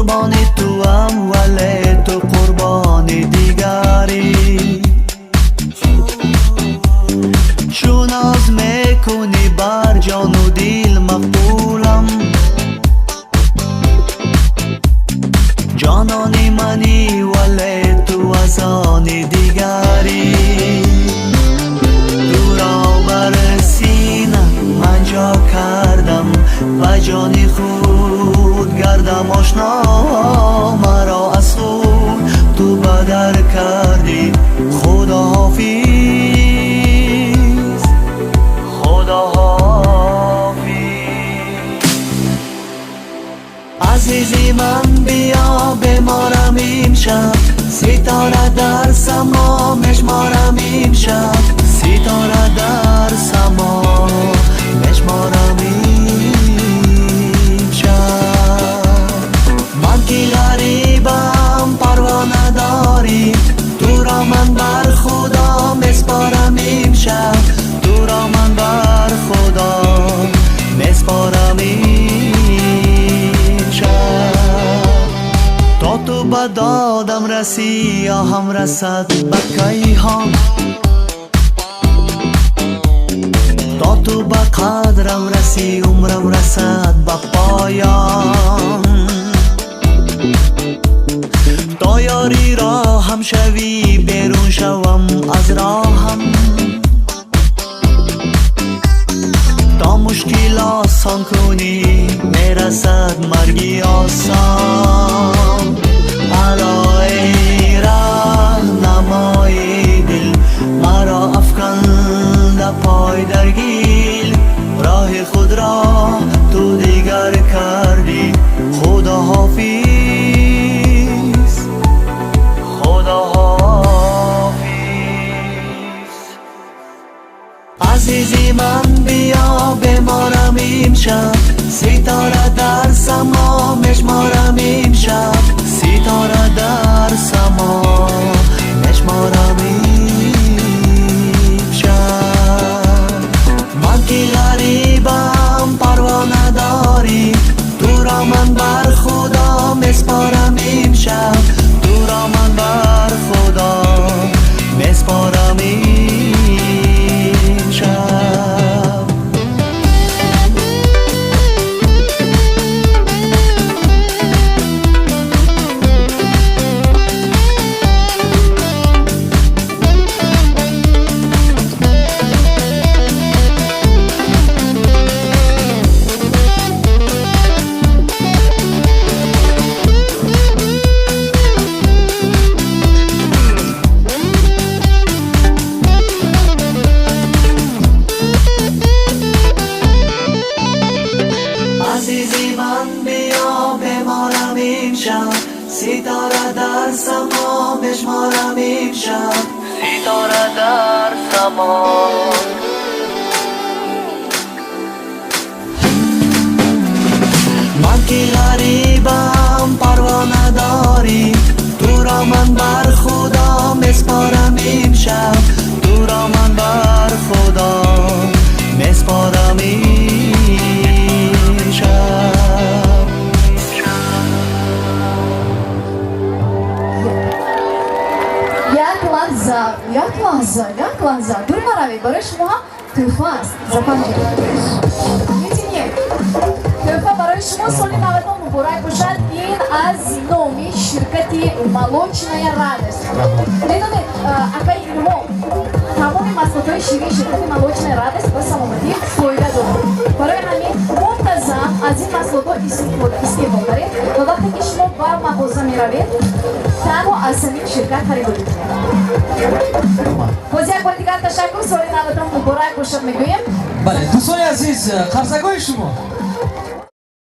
قربان تو هم ولی تو قربان دیگری. چون ناز میکنی بر جان و دل مقبولم، جانانی منی ولی تو از آن دیگری. تو را بر سینه من جا کردم و جانی خود گردم آشنا. مرا از خود تو بدر کردی، خدا حافظ، خدا حافظ. عزیزی من بیا بمارم امشب، ستاره در سما مشمارم امشب، ستاره در سما مشمارم امشب. من که غریبم پروا نداری، تو را من بر خدا مسپارم امشب، تو را من بر خدا مسپارم امشب. تا تو به دادم رسی یا هم رسد به کیهان، تا تو به قدرم رسی عمرم رسد به پایان. تا یاری را هم شوی بیرون شوم از راهم، تا مشکل آسان کنی میرسد مرگی آسان. الا ای راه نمای دل، مرا افکند پای در گیل. راه خود را تو دیگر کردی، خدا حافظ، خدا حافظ. عزیزی من بیا بمارم امشب، ستاره در سما مشمارم امشب، ستاره در سما مشمارم امشب. من که غریبم پروا نداری، تو را من بر خدا مسپارم امشب، تو را من بر خدا مسپارم امشب. عزیزی من بیا بمارم امشب، ستاره در سما مشمارم امشب، ستاره در سما. من که غریبم پروا نداری، تو را من بر خدا مسپارم امشب، تو را من بر خدا مسپارم امشب. یک لحظه دور مروید، برای شما توفه است. زبانجی میتونیم توفه برای شما سال 90 مبارک باشد. این از نومی شرکتی молочная радость. میدونید اکای ما تمام محصولات شیرین شرکت молочная радость با سلامتی فایده دارد. برای همین منتظم از این محصولات استفاده کنید و وقتی که شما به مغازه میروید تنها از همین شرکت خریداری کنید. باز یک بار دیگر تشکر. سال 90 مبارک باشد میگویم. بله دوستان عزیز، قرضگاه شما